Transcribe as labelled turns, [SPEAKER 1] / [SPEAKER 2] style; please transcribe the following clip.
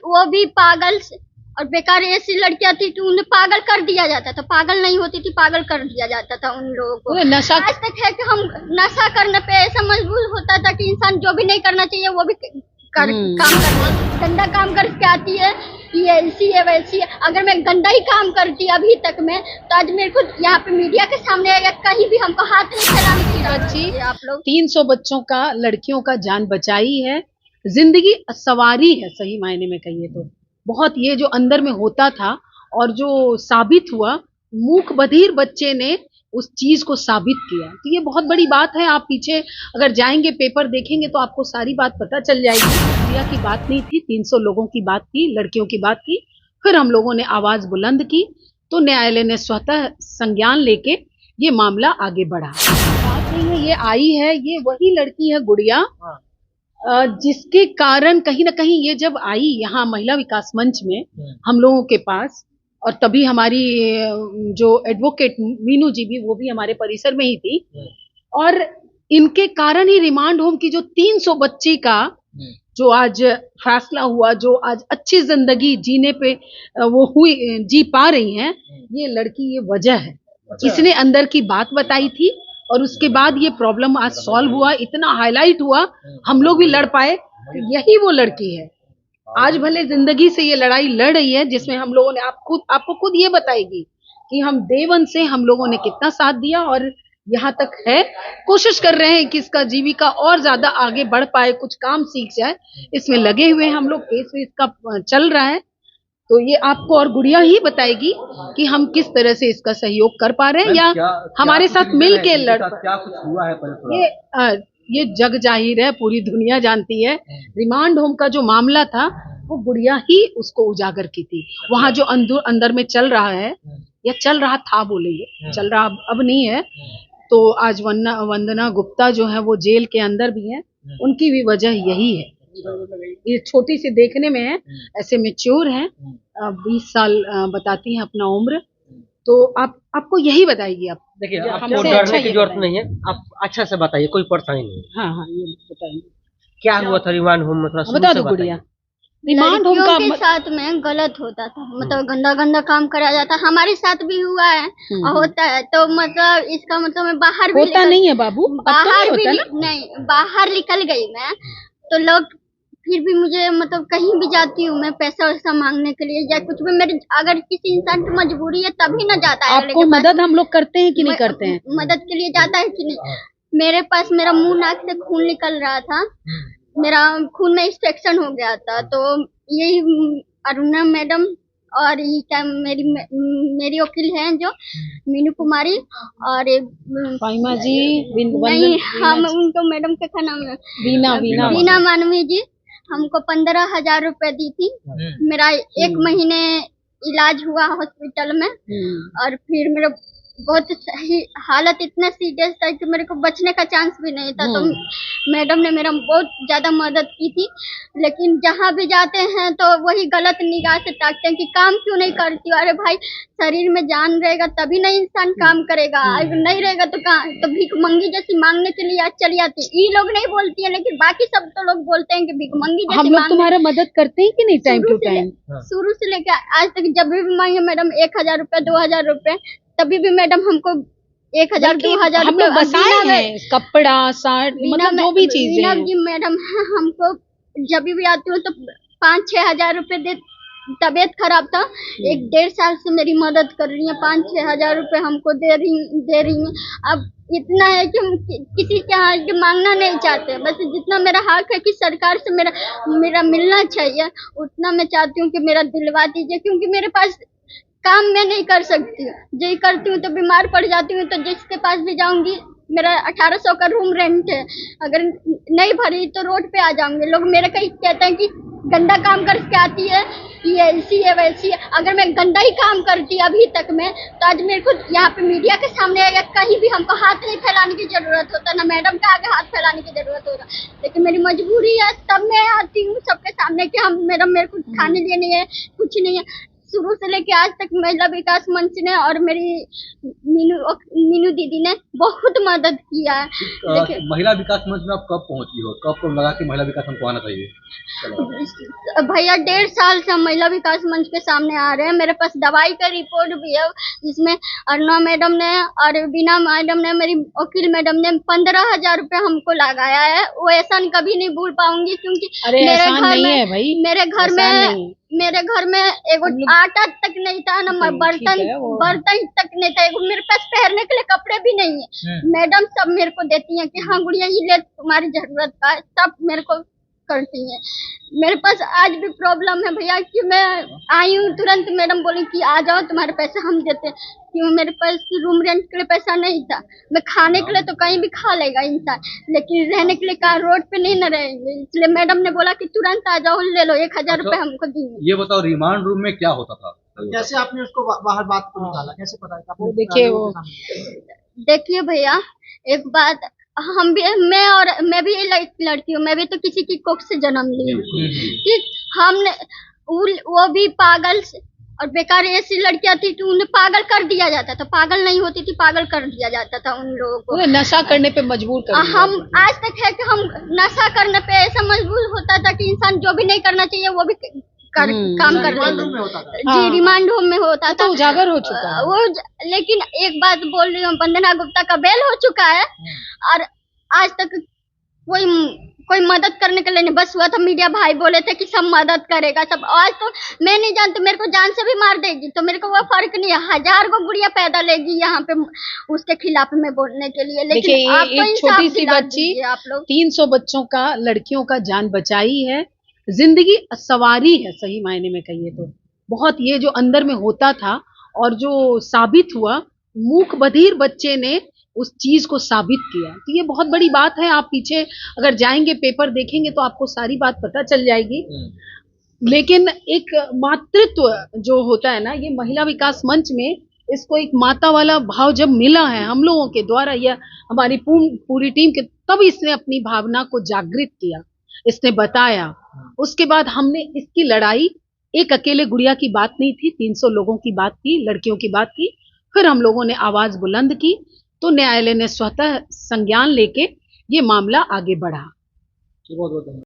[SPEAKER 1] वो भी पागल और बेकार ऐसी लड़कियां थी कि उन्हें पागल कर दिया जाता था, पागल नहीं होती थी, पागल कर दिया जाता था उन लोगों को।
[SPEAKER 2] नशा
[SPEAKER 1] आज तक है कि हम नशा करने पे ऐसा मजबूर होता था कि इंसान जो भी नहीं करना चाहिए वो भी काम करना, गंदा काम करके आती है, ये ऐसी है वैसी है। अगर मैं गंदा ही काम करती अभी तक में तो आज मेरे को यहाँ पे मीडिया के सामने या कहीं भी हमको हाथ नहीं फैलाने की
[SPEAKER 2] बच्ची
[SPEAKER 1] आप लोग
[SPEAKER 2] 300 बच्चों का, लड़कियों का जान बचाई है, जिंदगी सवारी है। सही मायने में कहिए तो बहुत ये जो अंदर में होता था और जो साबित हुआ, मूक बधिर बच्चे ने उस चीज को साबित किया। तो ये बहुत बड़ी बात है। आप पीछे अगर जाएंगे, पेपर देखेंगे तो आपको सारी बात पता चल जाएगी। मीडिया की बात नहीं थी, 300 लोगों की बात थी, लड़कियों की बात थी। फिर हम लोगों ने आवाज बुलंद की तो न्यायालय ने स्वतः संज्ञान लेके ये मामला आगे बढ़ा। बात नहीं है, ये आई है, ये वही लड़की है गुड़िया, जिसके कारण कहीं ना कहीं ये जब आई यहाँ महिला विकास मंच में हम लोगों के पास, और तभी हमारी जो एडवोकेट मीनू जी भी, वो भी हमारे परिसर में ही थी, और इनके कारण ही रिमांड होम की जो 300 बच्ची का जो आज फैसला हुआ, जो आज अच्छी जिंदगी जीने पे वो हुई, जी पा रही हैं, ये लड़की, ये वजह है। इसने अंदर की बात बताई थी और उसके बाद ये प्रॉब्लम आज सॉल्व हुआ, इतना हाईलाइट हुआ, हम लोग भी लड़ पाए। तो यही वो लड़की है। आज भले जिंदगी से ये लड़ाई लड़ रही है, जिसमें हम लोगों ने आपको खुद ये बताएगी कि हम देवन से हम लोगों ने कितना साथ दिया और यहाँ तक है। कोशिश कर रहे हैं कि इसका जीविका और ज्यादा आगे बढ़ पाए, कुछ काम सीख जाए, इसमें लगे हुए हैं हम लोग। केस वेस का चल रहा है, तो ये आपको और गुड़िया ही बताएगी कि हम किस तरह से इसका सहयोग कर पा रहे हैं या हमारे साथ मिल के लड़।
[SPEAKER 3] क्या कुछ हुआ है?
[SPEAKER 2] ये जग जाहिर है, पूरी दुनिया जानती है। रिमांड होम का जो मामला था वो गुड़िया ही उसको उजागर की थी। वहां जो अंदर में चल रहा है, या चल रहा था बोलेंगे, चल रहा अब नहीं है। तो आज वंदना गुप्ता जो है वो जेल के अंदर भी है, उनकी भी वजह यही है। ये छोटी सी देखने में है, ऐसे मैच्योर है, 20 साल बताती हैं अपना उम्र। तो आपको यही बताएगी। आप
[SPEAKER 3] देखिए, आपको डरने की जरूरत नहीं है, आप अच्छा से बताइए, कोई परेशानी नहीं।
[SPEAKER 2] हाँ, ये बताइए
[SPEAKER 3] क्या हुआ था रिमांड होम में, थोड़ा
[SPEAKER 2] बता दो गुड़िया। रिमांड होम
[SPEAKER 1] के साथ में गलत होता था, मतलब गंदा कम करा जाता, हमारे साथ भी हुआ है और होता है। तो मतलब इसका मतलब मैं बाहर भी
[SPEAKER 2] होता नहीं है बाबू,
[SPEAKER 1] बाहर भी नहीं, बाहर निकल गई मैं तो लोग फिर भी मुझे, मतलब कहीं भी जाती हूँ मैं पैसा वैसा मांगने के लिए या कुछ भी, मेरे अगर किसी इंसान की मजबूरी है तभी ना जाता है।
[SPEAKER 2] आपको मदद हम लोग करते हैं कि नहीं करते हैं?
[SPEAKER 1] मदद के लिए जाता है कि नहीं? मेरे पास मेरा मुंह नाक से खून निकल रहा था, मेरा खून में इंफेक्शन हो गया था। तो यही अरुणा मैडम और ये क्या मेरी वकील हैं जो मीनू कुमारी और
[SPEAKER 2] फाइमा जी,
[SPEAKER 1] नहीं हम उनको मैडम का नाम है वीना मानवी जी, हमको 15,000 रुपए दी थी। मेरा 1 महीने इलाज हुआ हॉस्पिटल में और फिर मेरा बहुत हालत इतना सीरियस था कि मेरे को बचने का चांस भी नहीं था। तो मैडम ने मेरा बहुत ज्यादा मदद की थी। लेकिन जहाँ भी जाते हैं तो वही गलत निगाह से ताकते हैं कि काम क्यों नहीं करती। अरे भाई, शरीर में जान रहेगा तभी ना इंसान काम करेगा, अगर नहीं रहेगा तो कहाँ, तो भीख मंगी जैसी मांगने के लिए आज चली आती। ये लोग नहीं बोलती है, लेकिन बाकी सब तो लोग बोलते हैं कि भीख मंगी जैसी।
[SPEAKER 2] हम लोग तुम्हारा मदद करते हैं कि नहीं टाइम टू टाइम?
[SPEAKER 1] शुरू से लेकर आज तक जब भी मांगे मैडम 1,000 रुपए 2,000 रुपए, तभी भी मैडम हमको 1,000 2,000
[SPEAKER 2] हम लोग बसाए हैं, कपड़ा साड़, मतलब जो भी चीजें
[SPEAKER 1] जी मैडम हमको जब भी आती हूँ तो 5-6 हजार रुपए दे। तबीयत खराब था, 1-1.5 साल से मेरी मदद कर रही है, 5-6 हजार रुपए हमको दे रही है। अब इतना है कि हम किसी के हाथ मांगना नहीं चाहते, बस जितना मेरा हक है कि सरकार से मेरा मिलना चाहिए, उतना मैं चाहती हूँ कि मेरा दिलवा दीजिए। क्योंकि मेरे पास काम मैं नहीं कर सकती, जो करती हूँ तो बीमार पड़ जाती हूँ। तो जिसके पास भी जाऊंगी, मेरा 1800 का रूम रेंट है, अगर नहीं भरी तो रोड पे आ जाऊंगी। लोग मेरे कहीं कहते हैं कि गंदा काम करके आती है, ये ऐसी है वैसी है। अगर मैं गंदा ही काम करती अभी तक में तो आज मेरे को यहाँ पे मीडिया के सामने या कहीं भी हमको हाथ नहीं फैलाने की जरूरत होता, ना मैडम के आगे हाथ फैलाने की जरूरत होता। लेकिन मेरी मजबूरी है, तब मैं आती हूँ सबके सामने कि हम मेरे को खाने लिए नहीं है, कुछ नहीं है। शुरू से लेके आज तक महिला विकास मंच ने और मेरी मीनू दीदी ने बहुत मदद किया है। देखिए,
[SPEAKER 4] महिला विकास मंच में आप कब पहुंची हो, कब लगा कि महिला विकास हमको आना चाहिए?
[SPEAKER 1] भैया 1.5 साल से हम महिला विकास मंच के सामने आ रहे हैं। मेरे पास दवाई का रिपोर्ट भी है, जिसमें अर्णा मैडम ने और बीना मैडम ने, मेरी वकील मैडम ने 15,000 रुपए हमको लगाया है। वो एहसान कभी नहीं भूल पाऊंगी, क्योंकि मेरे घर में एगो आटा तक नहीं था ना, बर्तन तक नहीं था, एगो मेरे पास पहनने के लिए कपड़े भी नहीं है। मैडम सब मेरे को देती हैं कि हाँ गुड़िया ये ले, तुम्हारी जरूरत का, सब मेरे को करती हैं। मेरे पास आज भी प्रॉब्लम है भैया कि मैं आई हूँ, तुरंत मैडम बोली कि आ जाओ तुम्हारे पैसे हम देते हैं, क्यों मेरे पास रूम रेंट के लिए पैसा नहीं था। मैं खाने के लिए तो कहीं भी खा लेगा इंसान, लेकिन रहने के लिए कहाँ, रोड पे नहीं न रहेंगे। इसलिए मैडम ने बोला कि तुरंत आ जाओ, ले लो 1,000 रुपए हमको दिए।
[SPEAKER 4] ये बताओ रिमांड रूम में क्या होता था,
[SPEAKER 5] कैसे आपने उसको बाहर बात को निकाला, कैसे पता है?
[SPEAKER 1] देखिए भैया, एक बात, हम भी, मैं भी लड़की हूँ, मैं भी तो किसी की कोख से जन्म ली हूँ। ठीक, हमने वो भी पागल और बेकार ऐसी लड़कियां थी कि उन्हें पागल कर दिया जाता था, पागल नहीं होती थी, पागल कर दिया जाता था उन लोगों को,
[SPEAKER 2] नशा करने पे मजबूर कर दिया।
[SPEAKER 1] हम आज तक है कि हम नशा करने पे ऐसा मजबूर होता था कि इंसान जो भी नहीं करना चाहिए वो भी काम कर रहे थे। जी, रिमांड होम में होता था,
[SPEAKER 2] तो उजागर हो चुका है
[SPEAKER 1] वो। लेकिन एक बात बोल रही हूँ, वंदना गुप्ता का बेल हो चुका है और आज तक कोई मदद करने के लिए नहीं, बस हुआ था मीडिया भाई बोले थे कि सब मदद करेगा सब। आज तो मैं नहीं जानती, मेरे को जान से भी मार देगी तो मेरे को वो फर्क नहीं है। 1000 को गुड़िया पैदा लेगी यहाँ पे उसके खिलाफ में बोलने के लिए। लेकिन आपको
[SPEAKER 2] एक छोटी सी बच्ची 300 बच्चों का, लड़कियों का जान बचाई है, जिंदगी सवारी है, सही मायने में कहिए तो। बहुत ये जो अंदर में होता था और जो साबित हुआ, मूक बधिर बच्चे ने उस चीज को साबित किया, तो ये बहुत बड़ी बात है। आप पीछे अगर जाएंगे, पेपर देखेंगे तो आपको सारी बात पता चल जाएगी। लेकिन एक मातृत्व जो होता है ना, ये महिला विकास मंच में इसको एक माता वाला भाव जब मिला है हम लोगों के द्वारा या हमारी पूरी टीम के, तब इसने अपनी भावना को जागृत किया, इसने बताया। उसके बाद हमने इसकी लड़ाई, एक अकेले गुड़िया की बात नहीं थी, 300 लोगों की बात थी, लड़कियों की बात थी। फिर हम लोगों ने आवाज बुलंद की तो न्यायालय ने स्वतः संज्ञान लेके ये मामला आगे बढ़ा।
[SPEAKER 4] बहुत बहुत धन्यवाद।